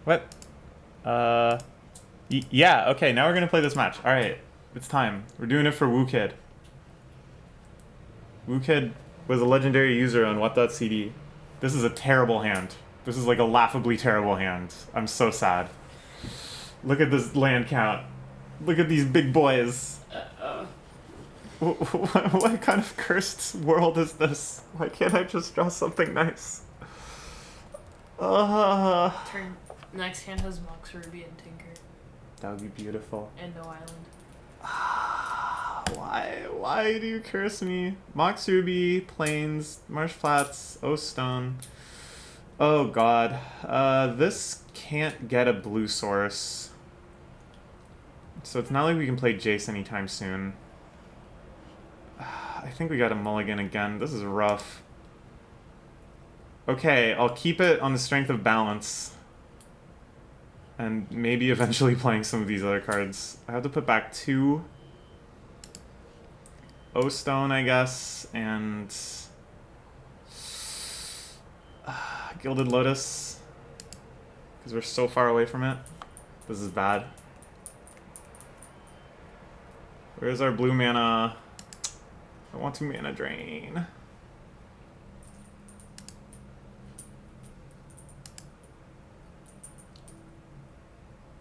What? Yeah, okay, now we're gonna play this match. Alright, it's time. We're doing it for Woo Kid. Woo Kid was a legendary user on what.cd. This is a terrible hand. This is like a laughably terrible hand. I'm so sad. Look at this land count. Look at these big boys. What kind of cursed world is this? Why can't I just draw something nice? Turn next hand has Mox Ruby and Tinker. That would be beautiful. And no island. Why do you curse me? Mox Ruby, Plains, Marsh Flats, O Stone. Oh god. This can't get a blue source. So it's not like we can play Jace anytime soon. I think we got a mulligan again. This is rough. Okay, I'll keep it on the strength of balance. And maybe eventually playing some of these other cards. I have to put back 2 O-Stone, I guess, and Gilded Lotus, because we're so far away from it. This is bad. Where's our blue mana? I want to mana drain.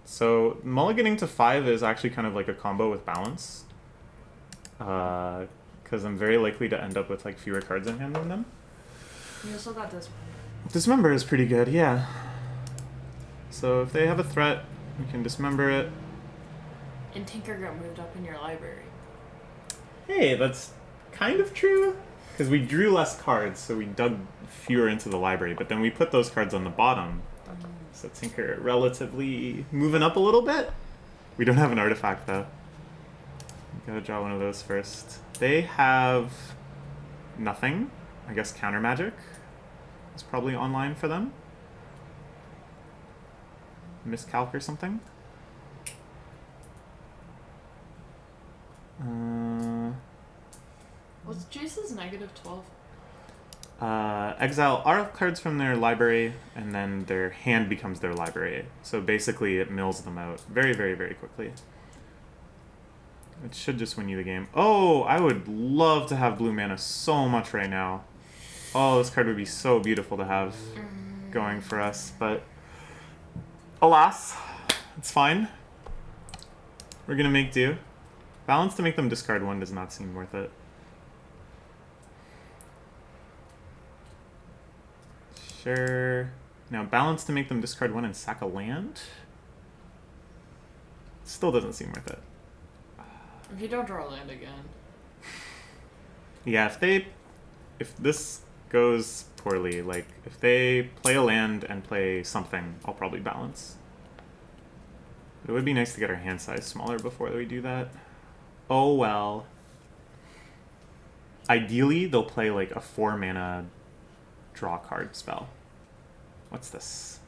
So mulliganing to 5 is actually kind of like a combo with balance. Because I'm very likely to end up with like fewer cards in hand than them. You also got this. Dismember is pretty good, yeah. So if they have a threat, we can dismember it. And Tinker got moved up in your library. Hey, that's kind of true. Because we drew less cards, so we dug fewer into the library, but then we put those cards on the bottom. So Tinker relatively moving up a little bit. We don't have an artifact though. Gotta draw one of those first. They have nothing. I guess counter magic is probably online for them. Miscalc or something. What's Jace's -12? Exile our cards from their library, and then their hand becomes their library. So basically it mills them out very, very, very quickly. It should just win you the game. Oh, I would love to have blue mana so much right now. Oh, this card would be so beautiful to have going for us, but alas, it's fine. We're gonna make do. Balance to make them discard 1 does not seem worth it. Sure. Now balance to make them discard 1 and sack a land? Still doesn't seem worth it. If you don't draw land again. Yeah, if this goes poorly, like if they play a land and play something, I'll probably balance. It would be nice to get our hand size smaller before we do that. Oh well. Ideally, they'll play like a 4 mana draw card spell. What's this?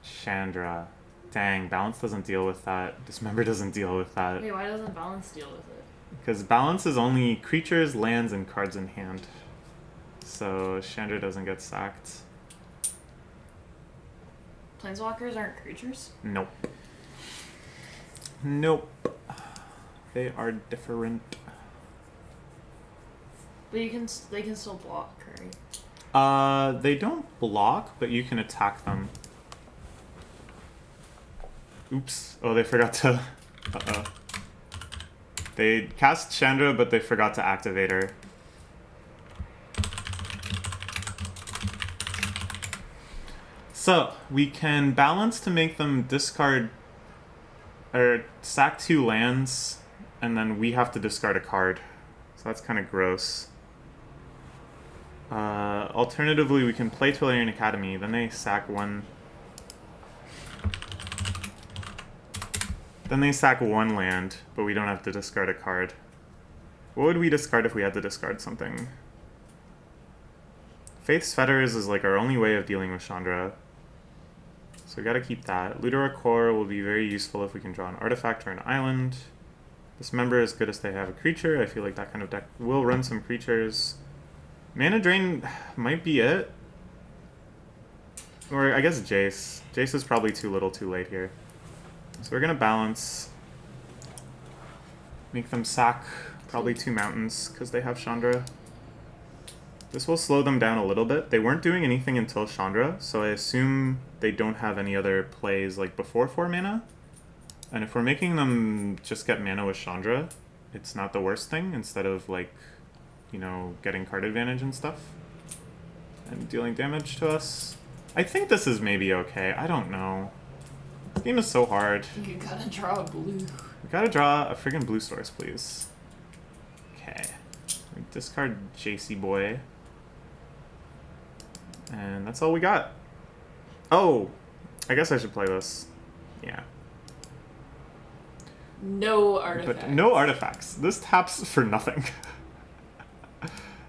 Chandra. Dang, balance doesn't deal with that. Dismember doesn't deal with that. Wait, why doesn't balance deal with it? Because balance is only creatures, lands, and cards in hand. So Chandra doesn't get sacked. Planeswalkers aren't creatures? Nope. Nope. They are different. But they can still block, right? They don't block, but you can attack them. Oops. Oh, they forgot to... Uh-oh. They cast Chandra, but they forgot to activate her. So, we can balance to make them discard... or sack 2 lands, and then we have to discard a card. So that's kind of gross. Alternatively, we can play Twilight's Academy, then they sack 1... Then they sack 1 land, but we don't have to discard a card. What would we discard if we had to discard something? Faith's Fetters is like our only way of dealing with Chandra. So we gotta keep that. Ludera Core will be very useful if we can draw an artifact or an island. Dismember is good as they have a creature. I feel like that kind of deck will run some creatures. Mana Drain might be it. Or I guess Jace. Jace is probably too little too late here. So we're gonna balance. Make them sack probably 2 mountains because they have Chandra. This will slow them down a little bit. They weren't doing anything until Chandra, so I assume they don't have any other plays like before 4 mana. And if we're making them just get mana with Chandra, it's not the worst thing instead of like, you know, getting card advantage and stuff. And dealing damage to us. I think this is maybe okay. I don't know. This game is so hard. You gotta draw a blue. We gotta draw a friggin' blue source, please. Okay. We discard JC Boy. And that's all we got. Oh! I guess I should play this. Yeah. No artifacts. But no artifacts. This taps for nothing.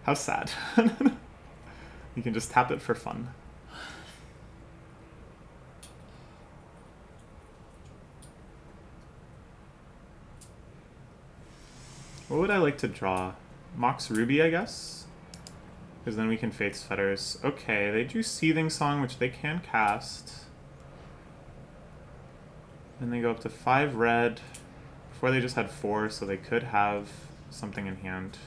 How sad. You can just tap it for fun. What would I like to draw? Mox Ruby, I guess? Because then we can Faith's Fetters. Okay, they do Seething Song, which they can cast. And they go up to 5 red. Before they just had 4, so they could have something in hand.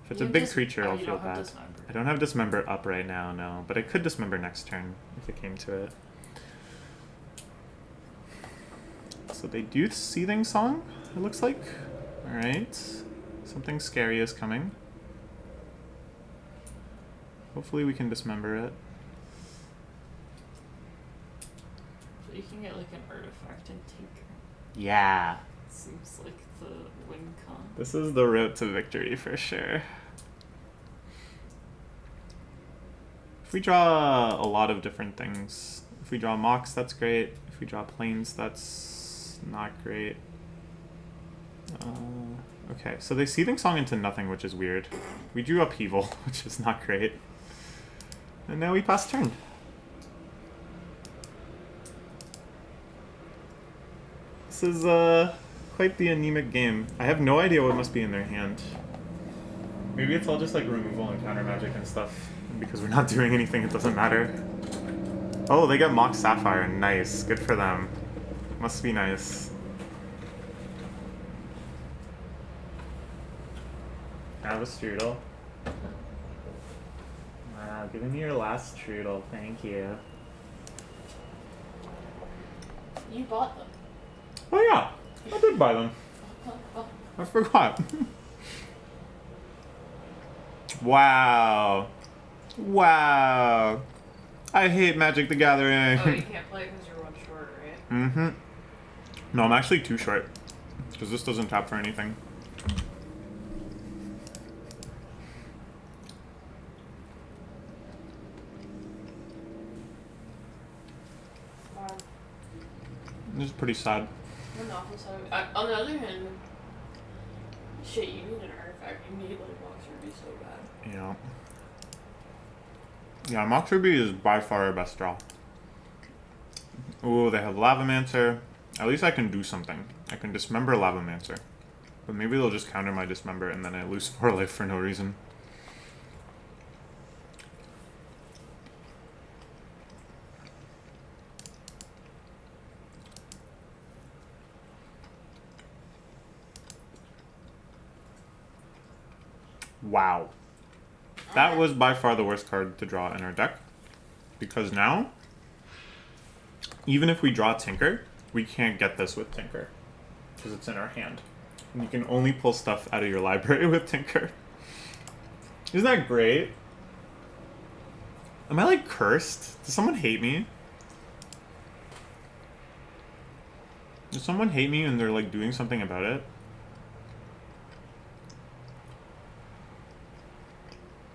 If it's a big creature, I'll feel bad. I don't have Dismember up right now, no. But I could Dismember next turn, if it came to it. So they do Seething Song, it looks like. Alright. Something scary is coming. Hopefully we can Dismember it. So you can get like an artifact and tinker. Yeah. Seems like the win con. This is the road to victory for sure. If we draw a lot of different things, if we draw Mox, that's great. If we draw Plains, that's not great. Okay, so they Seething Song into nothing, which is weird. We drew Upheaval, which is not great. And now we pass turn. This is quite the anemic game. I have no idea what must be in their hand. Maybe it's all just like removal and counter magic and stuff. And because we're not doing anything, it doesn't matter. Oh, they get Mox Sapphire. Nice. Good for them. Must be nice. Have a strudel. Wow, give me your last strudel. Thank you. You bought them. Oh yeah, I did buy them. I forgot. Wow. Wow. I hate Magic the Gathering. Oh, you can't play because you're 1 short, right? Mm-hmm. No, I'm actually 2 short. Because this doesn't tap for anything. This is pretty sad. On the opposite side, on the other hand, shit, you need an artifact. You need like Mox Ruby so bad. Yeah. Yeah, Mox Ruby is by far our best draw. Ooh, they have Lavamancer. At least I can do something. I can Dismember Lavamancer. But maybe they'll just counter my Dismember and then I lose 4 life for no reason. Wow. That was by far the worst card to draw in our deck. Because now, even if we draw Tinker, we can't get this with Tinker. Because it's in our hand. And you can only pull stuff out of your library with Tinker. Isn't that great? Am I like cursed? Does someone hate me? Does someone hate me and they're like doing something about it?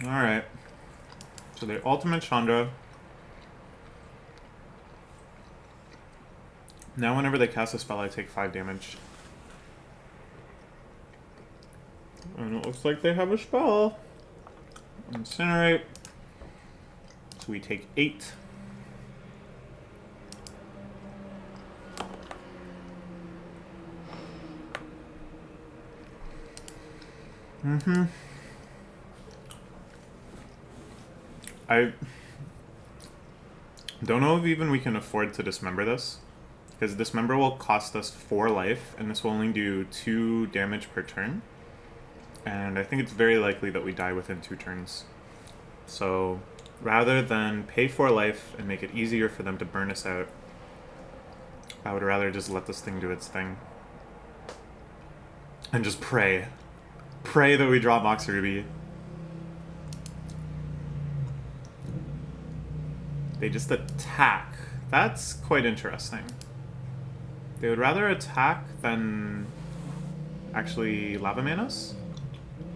Alright. So they ultimate Chandra. Now whenever they cast a spell, I take 5 damage. And it looks like they have a spell. Incinerate. So we take 8. Don't know if even we can afford to dismember this. Because dismember will cost us 4 life, and this will only do 2 damage per turn. And I think it's very likely that we die within 2 turns. So, rather than pay 4 life and make it easier for them to burn us out, I would rather just let this thing do its thing. And just pray. Pray that we draw Mox Ruby. They just attack. That's quite interesting. They would rather attack than actually Lava Manas.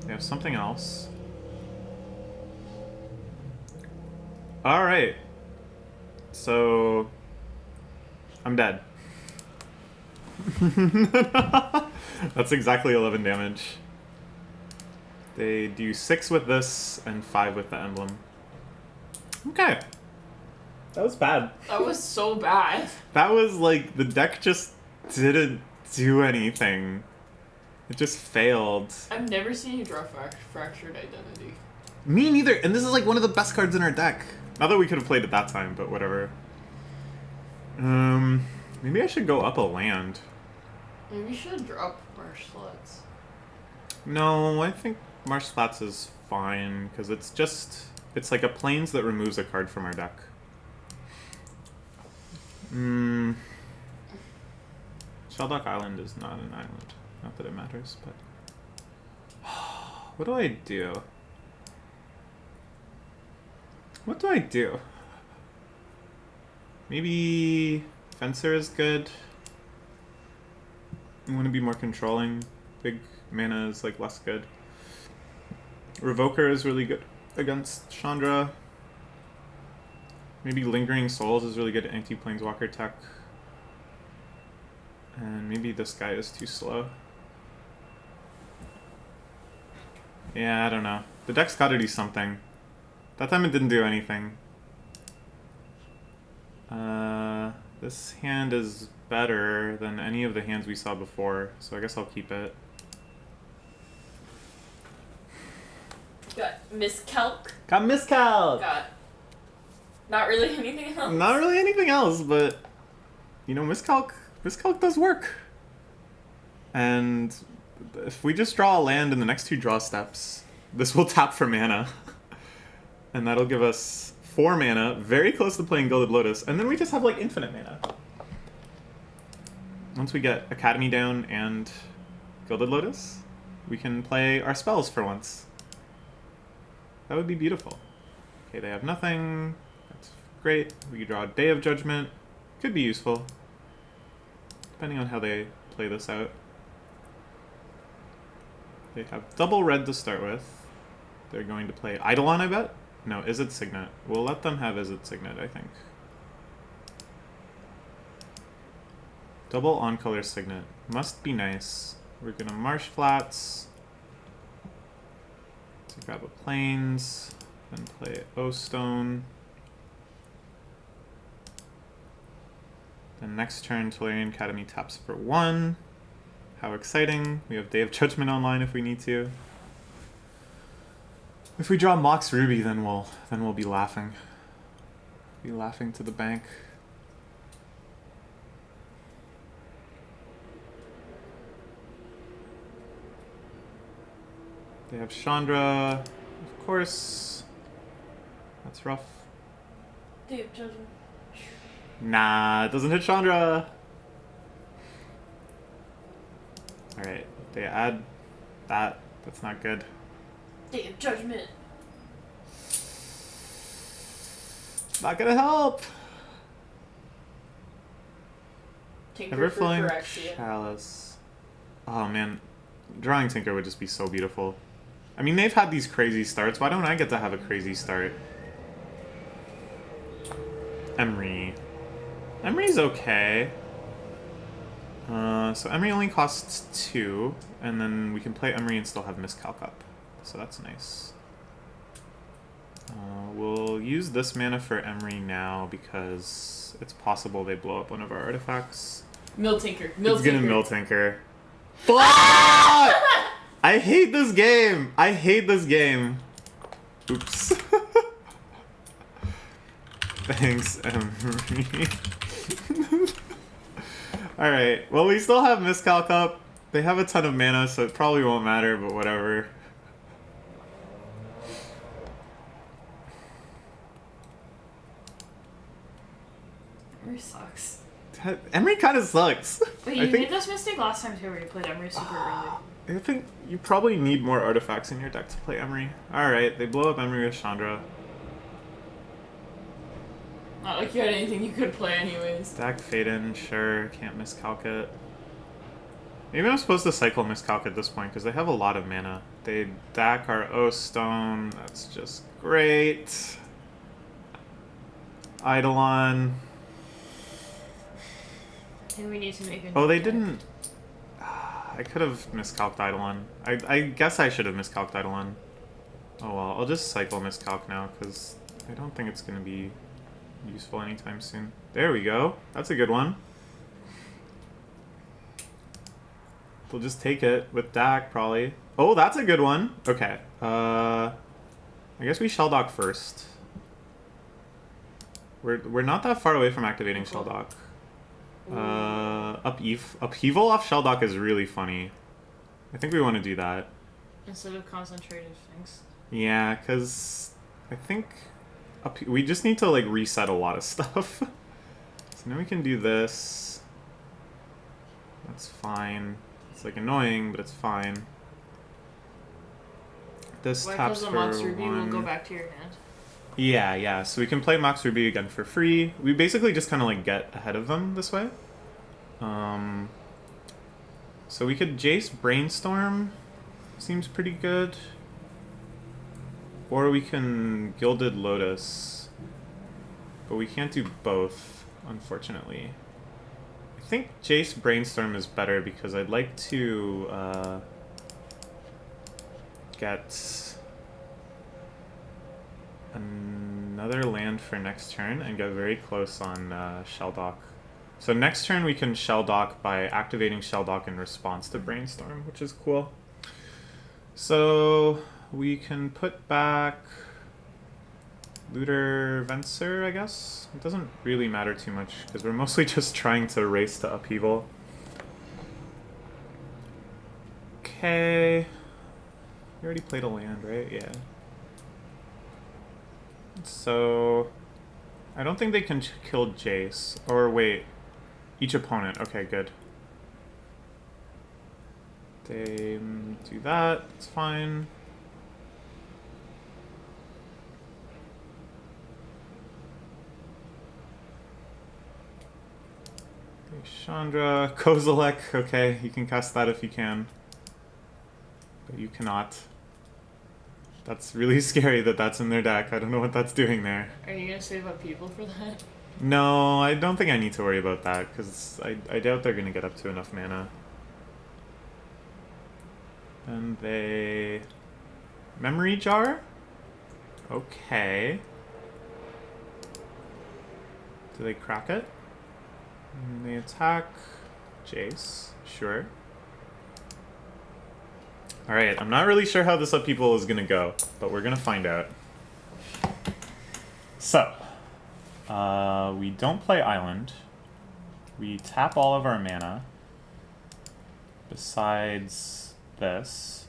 They have something else. Alright. So... I'm dead. That's exactly 11 damage. They do 6 with this and 5 with the emblem. Okay. That was bad. That was so bad. That was like, the deck just didn't do anything. It just failed. I've never seen you draw Fractured Identity. Me neither, and this is like one of the best cards in our deck. Not that we could have played it that time, but whatever. Maybe I should go up a land. Maybe you should drop Marsh Sluts. No, I think Marsh Slats is fine, because it's just... It's like a plains that removes a card from our deck. Sheldock Island is not an island. Not that it matters, but... What do I do? What do I do? Maybe... Fencer is good. I want to be more controlling. Big mana is like less good. Revoker is really good against Chandra. Maybe Lingering Souls is really good anti-Planeswalker tech. And maybe this guy is too slow. Yeah, I don't know. The deck's gotta do something. That time it didn't do anything. This hand is better than any of the hands we saw before, so I guess I'll keep it. Got Miscalc. Got Miscalc! Got not really anything else. Not really anything else, but you know, Miscalc does work. And if we just draw a land in the next 2 draw steps, this will tap for mana. And that'll give us 4 mana, very close to playing Gilded Lotus, and then we just have like infinite mana. Once we get Academy down and Gilded Lotus, we can play our spells for once. That would be beautiful. Okay, they have nothing. That's great. We can draw Day of Judgment. Could be useful, depending on how they play this out. They have double red to start with. They're going to play Eidolon, I bet? No, Izzet Signet. We'll let them have Izzet Signet, I think. Double on-color Signet. Must be nice. We're gonna Marsh Flats. To grab a Plains. Then play O-Stone. Then next turn, Tolarian Academy taps for 1. How exciting. We have Day of Judgment online if we need to. If we draw Mox Ruby, then we'll be laughing. Be laughing to the bank. They have Chandra, of course. That's rough. Day of Judgment. Nah, it doesn't hit Chandra. Alright, they add that. That's not good. Day of Judgment. Not gonna help. Tinker for Everflowing Phyrexia. Chalice. Oh man, drawing Tinker would just be so beautiful. I mean, they've had these crazy starts. Why don't I get to have a crazy start? Emery. Emery's okay. So Emery only costs 2, and then we can play Emery and still have Miscalc up. So that's nice. We'll use this mana for Emery now because it's possible they blow up one of our artifacts. Mill Tinker. It's gonna Mill Tinker. Fuck! I hate this game! I hate this game. Oops. Thanks, Emery. Alright, well we still have Miscalc up. They have a ton of mana, so it probably won't matter, but whatever. Emery sucks. Emery kind of sucks. Wait, you made this mistake last time too, where you played Emery super early. I think you probably need more artifacts in your deck to play Emery. Alright, they blow up Emery with Chandra. Not like you had anything you could play anyways. Stack Faden, sure, can't miscalc it. Maybe I'm supposed to cycle miscalc at this point, because they have a lot of mana. They DAC our O Stone, that's just great. Eidolon. I think we need to make a Oh, they deck. didn't... I could have miscalced Eidolon. I guess I should have miscalced Eidolon. Oh well, I'll just cycle miscalc now, because I don't think it's going to be useful anytime soon. There we go. That's a good one. We'll just take it with DAC, probably. Oh, that's a good one. Okay. I guess we Shell Dock first. We're not that far away from activating Shell Dock. Upheaval off Shell Dock is really funny. I think we want to do that. Instead of concentrated things. Yeah, because I think we just need to like reset a lot of stuff. So now we can do this. That's fine. It's like annoying, but it's fine. This taps for Mox Ruby will one. go back to your hand. Yeah. So we can play Mox Ruby again for free. We basically just kind of like get ahead of them this way. So we could Jace Brainstorm. Seems pretty good. Or we can Gilded Lotus. But we can't do both, unfortunately. I think Jace Brainstorm is better because I'd like to get another land for next turn and get very close on Shell Dock. So next turn we can Shell Dock by activating Shell Dock in response to Brainstorm, which is cool. So we can put back Looter Venser, I guess. It doesn't really matter too much because we're mostly just trying to race to Upheaval. Okay. We already played a land, right? Yeah. So I don't think they can kill Jace. Or wait. Each opponent. Okay, good. They do that. It's fine. Chandra, Kozilek. Okay, you can cast that if you can. But you cannot. That's really scary that that's in their deck. I don't know what that's doing there. Are you gonna save up people for that? No, I don't think I need to worry about that, because I doubt they're going to get up to enough mana. And they... Memory Jar? Okay. Do they crack it? And they attack Jace. Sure. Alright, I'm not really sure how this upheaval is going to go, but we're going to find out. So... we don't play Island. We tap all of our mana. Besides this.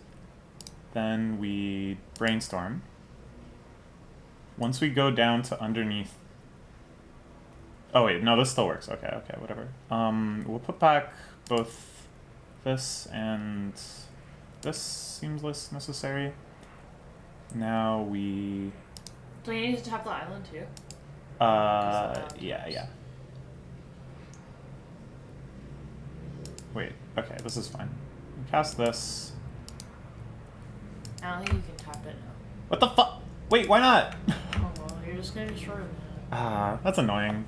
Then we Brainstorm. Once we go down to underneath... Oh wait, no, this still works. Okay, whatever. We'll put back both this and this seems less necessary. Now we... Do you need to tap the island too? Yeah. Wait, okay, this is fine. Cast this. I don't think you can tap it now. What the fuck? Wait, why not? Oh well, you're just gonna destroy it. That's annoying.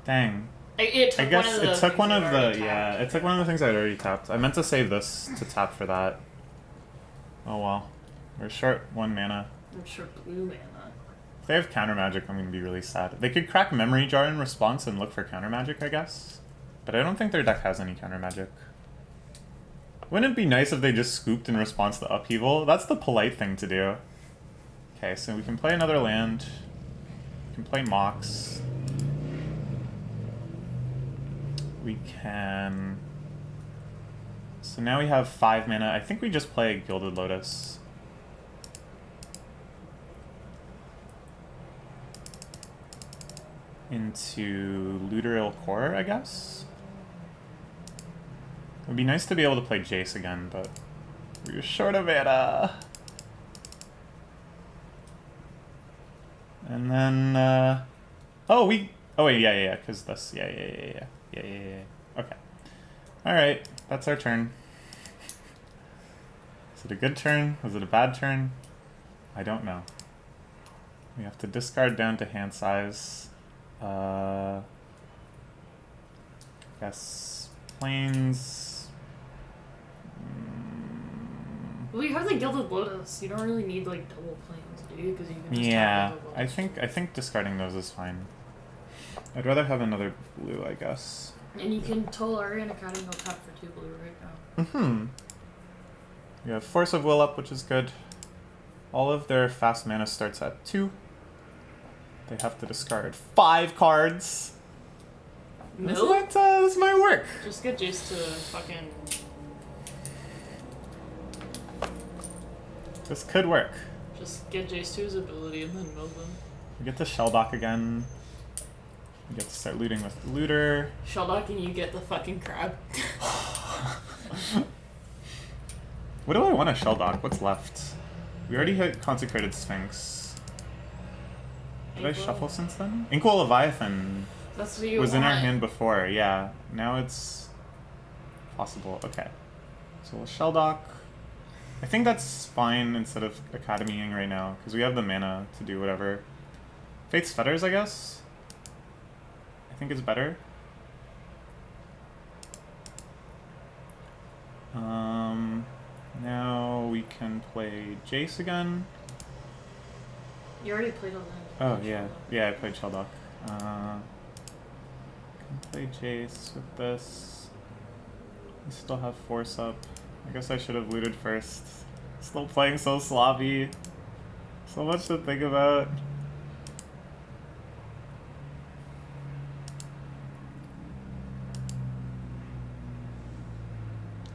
Dang. It took I guess one of the it took one of things the, you already yeah, tapped. it took one of the things I'd already tapped. I meant to save this to tap for that. Oh well. We're short 1 mana. I'm sure blue mana. If they have counter magic, I'm gonna be really sad. They could crack Memory Jar in response and look for counter magic, I guess. But I don't think their deck has any counter magic. Wouldn't it be nice if they just scooped in response to Upheaval? That's the polite thing to do. Okay, so we can play another land. We can play Mox. We can... So now we have 5 mana. I think we just play Gilded Lotus. Into Looteril Core, I guess? It would be nice to be able to play Jace again, but we're short of mana. And then, oh, wait, yeah, because that's, yeah. Okay. Alright, that's our turn. Is it a good turn? Was it a bad turn? I don't know. We have to discard down to hand size. Guess planes. Well, you have the Gilded Lotus. You don't really need like double planes, do you? Because you can just Yeah, have Gilded Lotus. I think discarding those is fine. I'd rather have another blue, I guess. And you can Tolarian Academy go tap for 2 blue right now. Mm-hmm. We have Force of Will up, which is good. All of their fast mana starts at 2. They have to discard 5 cards. Mill? This might work. Just get Jace to fucking... This could work. Just get Jace to his ability and then mill them. We get to Shelldock again. We get to start looting with Looter. Shelldock and you get the fucking crab. What do I want to Shelldock? What's left? We already hit Consecrated Sphinx. Did I shuffle since then? Inkwell Leviathan That's what you was want. in our hand before, yeah. Now it's possible. Okay. So we'll Shelldock. I think that's fine instead of Academying right now, because we have the mana to do whatever. Fate's Fetters, I guess? I think it's better. Now we can play Jace again. You already played a land. Oh, yeah. Yeah, I played Shelldock. Can play Jace with this. We still have Force up. I guess I should have looted first. Still playing so sloppy. So much to think about.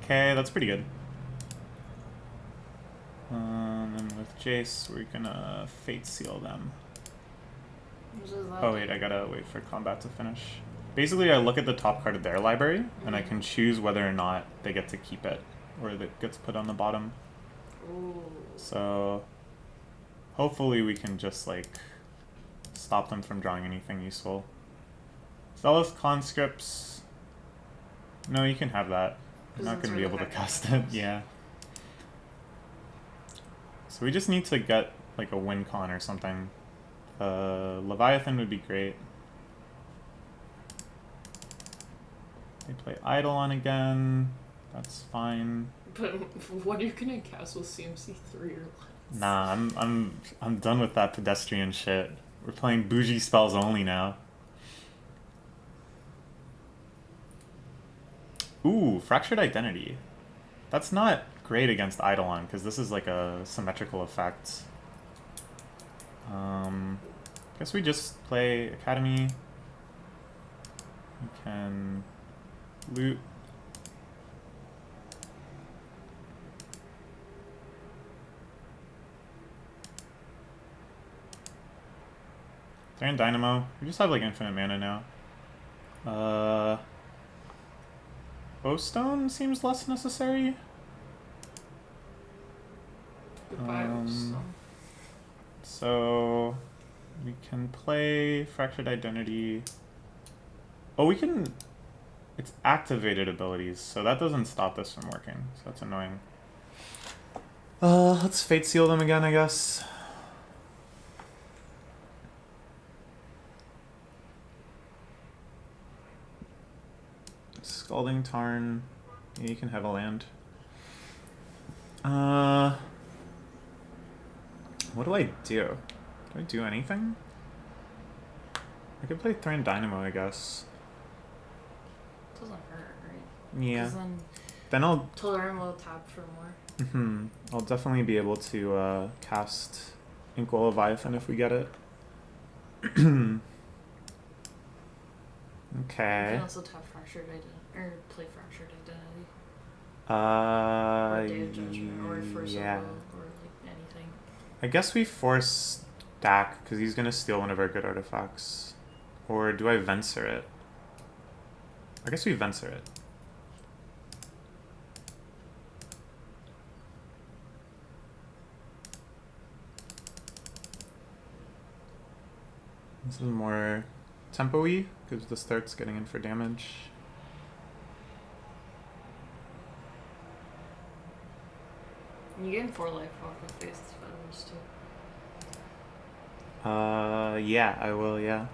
Okay, that's pretty good. And with Jace, we're gonna Fate Seal them. Oh wait, I gotta wait for combat to finish. Basically, I look at the top card of their library, and I can choose whether or not they get to keep it, or it gets put on the bottom. Ooh. So, hopefully we can just, like, stop them from drawing anything useful. Zealous Conscripts. No, you can have that. I'm not going to be able to cast it, yeah. So we just need to get, like, a win con or something. Leviathan would be great. They play Eidolon again. That's fine. But what are you gonna cast with CMC3 or less? Nah, I'm done with that pedestrian shit. We're playing bougie spells only now. Ooh, Fractured Identity. That's not great against Eidolon, because this is like a symmetrical effect. Guess we just play Academy. We can loot. They're in Dynamo. We just have like infinite mana now. Bowstone seems less necessary. Goodbye, So we can play Fractured Identity. Oh, we can... It's activated abilities, so that doesn't stop this from working. So that's annoying. Let's Fate Seal them again, I guess. Scalding Tarn. Yeah, you can have a land. What do I do? Do I do anything? I could play Thorn Dynamo, I guess. Doesn't hurt, right? Yeah. 'Cause Then I'll... Tolarian will tap for more. I'll definitely be able to cast Inkwell Leviathan if we get it. You Okay. can also tap Fractured Identity, or play Fractured Identity. Or Day of Judgment, or Force Yeah. of Will, or like anything. I guess we force Dak because he's gonna steal one of our good artifacts. Or do I Venser it? I guess we Venser it. This is more tempo-y because the start's getting in for damage. You gain 4 life off of Faith's Feathers too. Yeah, I will, yeah.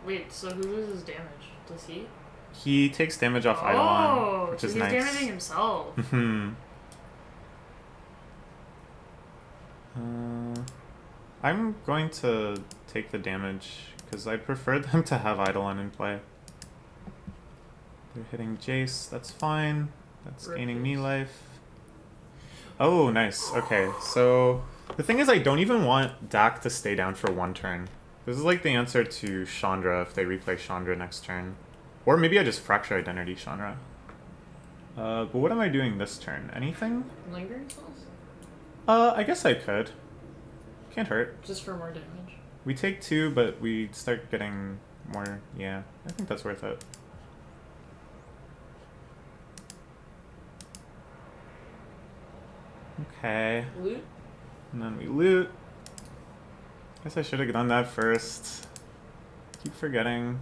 Wait, so who loses damage? Does he? He takes damage off Eidolon, which so is he's nice. damaging himself. I'm going to take the damage because I prefer them to have Eidolon in play. They're hitting Jace, that's fine. That's gaining me life. Oh, nice. Okay, so the thing is I don't even want Dak to stay down for one turn. This is like the answer to Chandra if they replay Chandra next turn. Or maybe I just Fracture Identity Chandra. But what am I doing this turn? Anything? Lingering Souls? I guess I could. Can't hurt. Just for more damage. We take 2, but we start getting more. Yeah, I think that's worth it. Okay. Loot? And then we loot. Guess I should have done that first. Keep forgetting.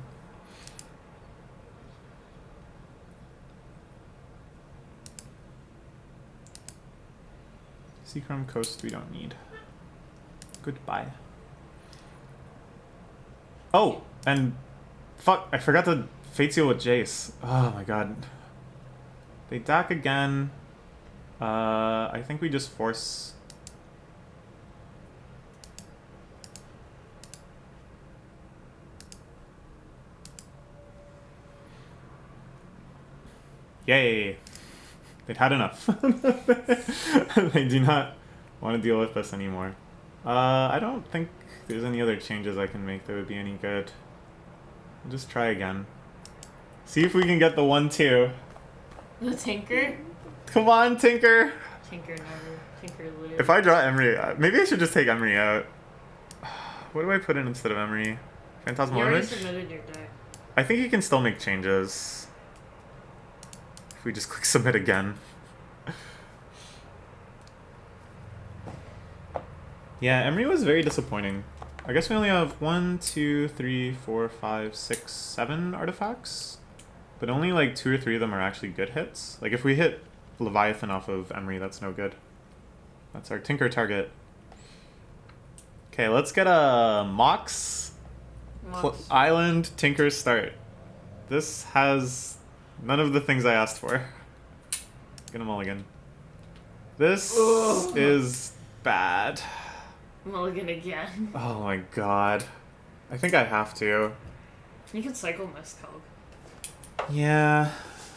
Seachrome Coast we don't need. Goodbye. Oh, and fuck, I forgot to Fate Seal with Jace. Oh my god. They Dak again. I think we just force. Yay! They'd had enough. They do not want to deal with us anymore. I don't think there's any other changes I can make that would be any good. I'll just try again. See if we can get the 1-2. The Tinker? Come on, Tinker! Tinker never. Tinker lives. If I draw Emery, maybe I should just take Emery out. What do I put in instead of Emery? Phantasmal You already Image? submitted your deck. I think you can still make changes. If we just click submit again. Yeah, Emery was very disappointing. I guess we only have 1, 2, 3, 4, 5, 6, 7 artifacts. But only like 2 or 3 of them are actually good hits. Like if we hit Leviathan off of Emery, that's no good. That's our Tinker target. Okay, let's get a Mox. Island Tinker start. This has none of the things I asked for. Get a mulligan. This is bad. Mulligan again. Oh my god. I think I have to. You can cycle Miscalc. Yeah,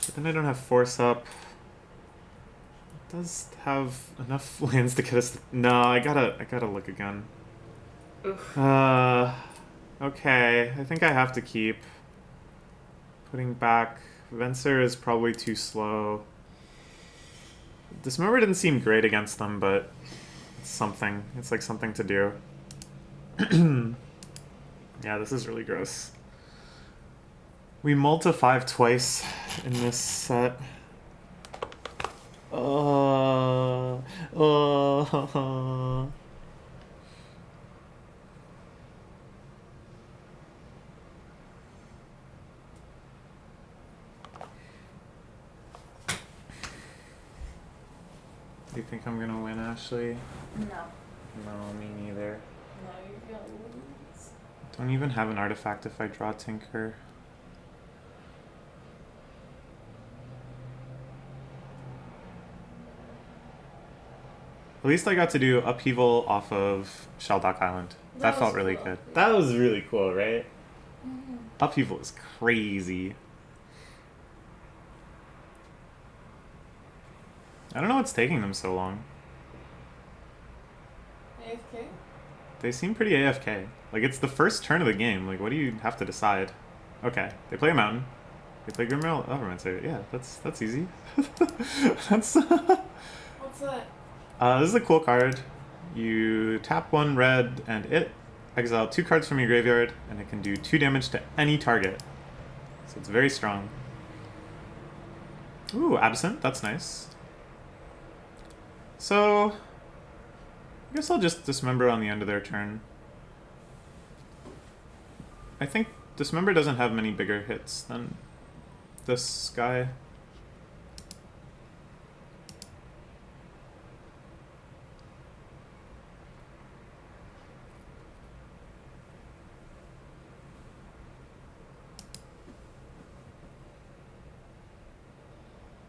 but then I don't have Force Up. It does have enough lands to get us. No, I gotta look again. Oof. Okay, I think I have to keep putting back. Venser is probably too slow. Dismember didn't seem great against them, but it's something. It's like something to do. Yeah, this is really gross. We multi-5 twice in this set. Do you think I'm gonna win, Ashley? No. No, me neither. No, you're gonna lose. Don't even have an artifact if I draw Tinker. At least I got to do Upheaval off of Sheldock Island. That felt really cool. good. That was really cool, right? Mm-hmm. Upheaval is crazy. I don't know what's taking them so long. They seem pretty AFK. Like, it's the first turn of the game. Like, what do you have to decide? Okay, they play a mountain. They play Grimmail Overmancer. Yeah, that's easy. That's What's that? This is a cool card. You tap 1 red and it exile 2 cards from your graveyard, and it can do 2 damage to any target. So it's very strong. Ooh, Absent. That's nice. So I guess I'll just Dismember on the end of their turn. I think Dismember doesn't have many bigger hits than this guy.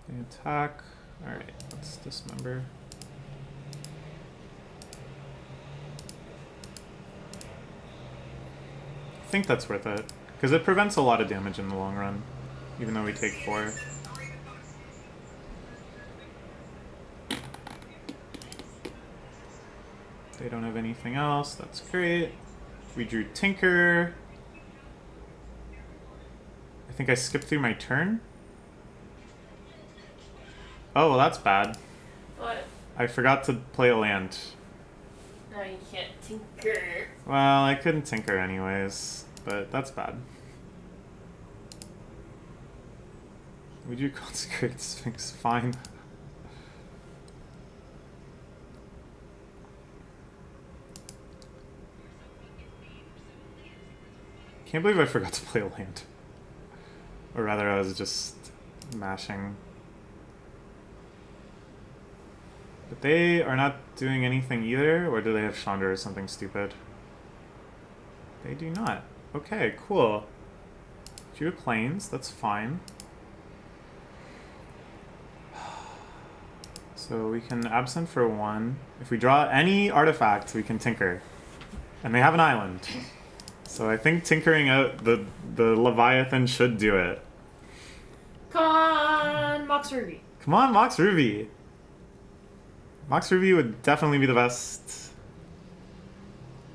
They attack. Alright, let's Dismember. I think that's worth it, because it prevents a lot of damage in the long run, even though we take 4. They don't have anything else, that's great. We drew Tinker. I think I skipped through my turn. Oh, well that's bad. What? I forgot to play a land. No, you can't tinker. Well, I couldn't Tinker anyways, but that's bad. We do Consecrated Sphinx, fine. Can't believe I forgot to play a land. Or rather, I was just mashing. But they are not doing anything either, or do they have Chandra or something stupid? They do not. Okay, cool. Drew Plains, that's fine. So we can Absent for 1. If we draw any artifact, we can Tinker. And they have an island. So I think tinkering out the Leviathan should do it. Come on, Mox Ruby. Come on, Mox Ruby. Mox Ruby would definitely be the best.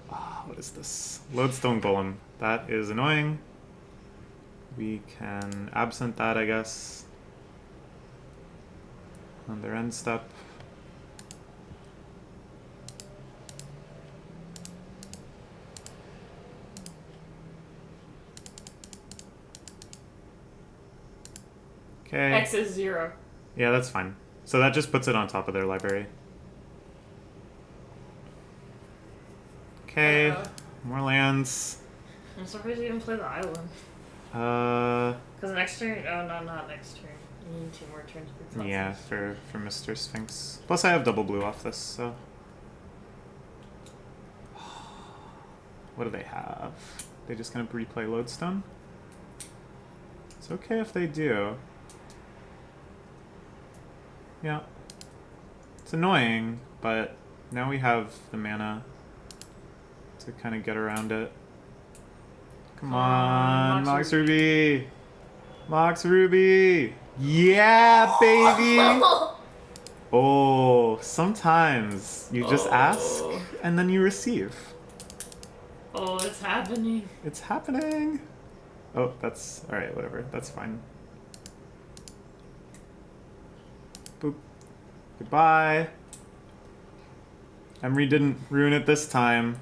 What is this? Lodestone Golem. That is annoying. We can Absent that, I guess. On their end step. Okay. X is 0. Yeah, that's fine. So that just puts it on top of their library. Okay, more lands. I'm surprised you didn't play the island. Because next turn, oh no, not next turn. You need 2 more turns for Constance. Yeah, for Mr. Sphinx. Plus I have double blue off this, so. What do they have? They just gonna replay Lodestone? It's okay if they do. Yeah. It's annoying, but now we have the mana to kind of get around it. Come on, Mox Ruby! Mox Ruby! Yeah, baby! Oh, sometimes you just ask and then you receive. Oh, it's happening. It's happening! Oh, that's... alright, whatever. That's fine. Boop. Goodbye. Emery didn't ruin it this time.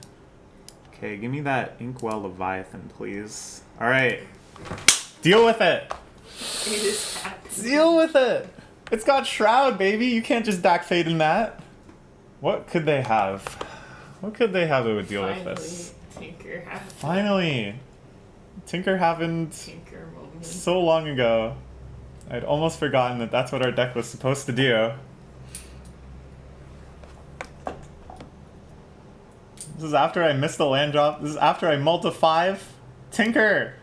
Okay, give me that Inkwell Leviathan, please. Alright. Deal with it! It is happening. Deal with it! It's got Shroud, baby! You can't just back fade in that. What could they have? What could they have that would deal with this? Tinker happened. Finally! Tinker happened Tinker moment. so long ago. I'd almost forgotten that that's what our deck was supposed to do. This is after I missed a land drop. This is after I mulled a 5. Tinker!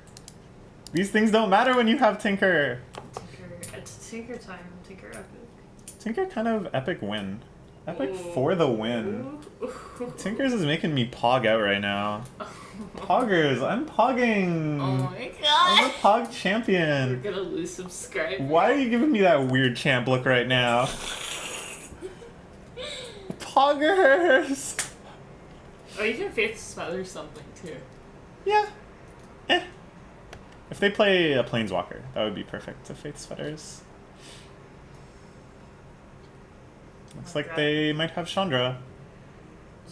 These things don't matter when you have Tinker! Tinker. It's Tinker time. Tinker epic. Tinker kind of epic win. Epic for the win. Tinkers is making me pog out right now. Poggers, I'm pogging! Oh my god! I'm a pog champion! We're gonna lose subscribers. Why are you giving me that weird champ look right now? Poggers! Oh, you can Faith's Feather something too. Yeah. Eh. If they play a Planeswalker, that would be perfect to Faith's Fetters. Looks like they might have Chandra.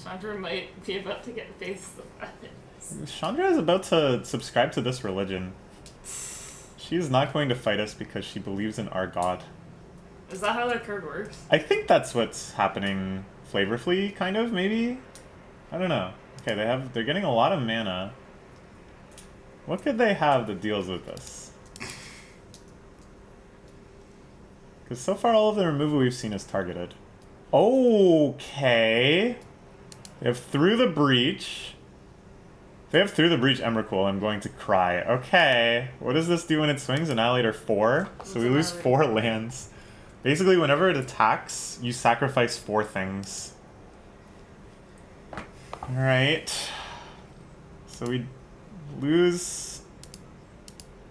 Chandra might be about to get Faith's Feathers. Chandra is about to subscribe to this religion. She is not going to fight us because she believes in our god. Is that how that card works? I think that's what's happening flavorfully, kind of, maybe? I don't know. Okay, they're getting a lot of mana. What could they have that deals with this? Because so far all of the removal we've seen is targeted. Okay. They have Through the Breach. If they have Through the Breach Emrakul, I'm going to cry. Okay. What does this do when it swings? Annihilator 4? So we lose 4 lands. Basically, whenever it attacks, you sacrifice 4 things. Alright. So we lose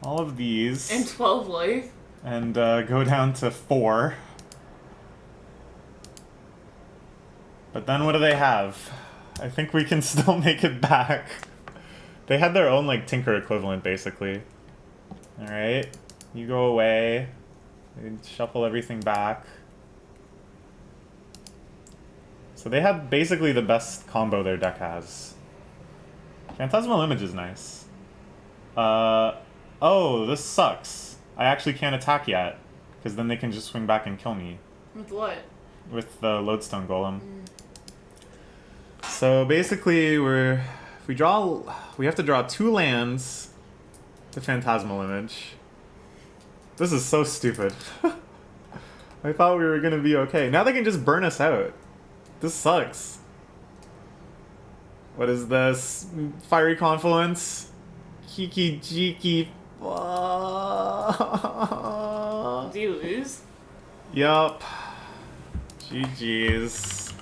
all of these. And 12 life. And go down to 4. But then what do they have? I think we can still make it back. They had their own, like, Tinker equivalent, basically. Alright. You go away. They shuffle everything back. So they have basically the best combo their deck has. Phantasmal Image is nice. Oh, this sucks. I actually can't attack yet, because then they can just swing back and kill me. With what? With the Lodestone Golem. So basically, we have to draw 2 lands to Phantasmal Image. This is so stupid. I thought we were gonna be okay. Now they can just burn us out. This sucks. What is this? Fiery Confluence? Kiki Jiki. Do you lose? Yup. GG's.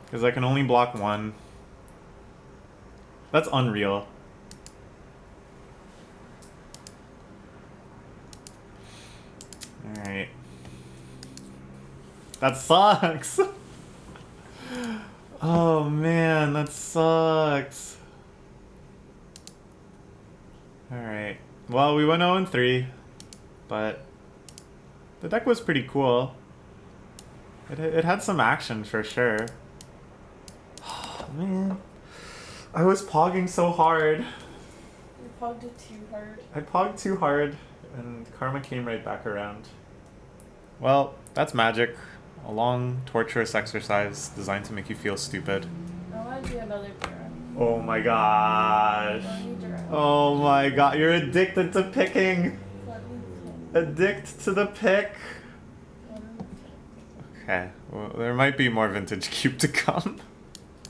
Because I can only block 1. That's unreal. Alright. That sucks! Oh man, that sucks. Alright. Well, we went 0-3, but the deck was pretty cool. It had some action for sure. Oh man. I was pogging so hard. You pogged it too hard. I pogged too hard, and karma came right back around. Well, that's Magic. A long, torturous exercise designed to make you feel stupid. I want to do another Dura. Oh my gosh. Oh my god, you're addicted to picking. Addict to the pick. Okay, well, there might be more Vintage Cube to come.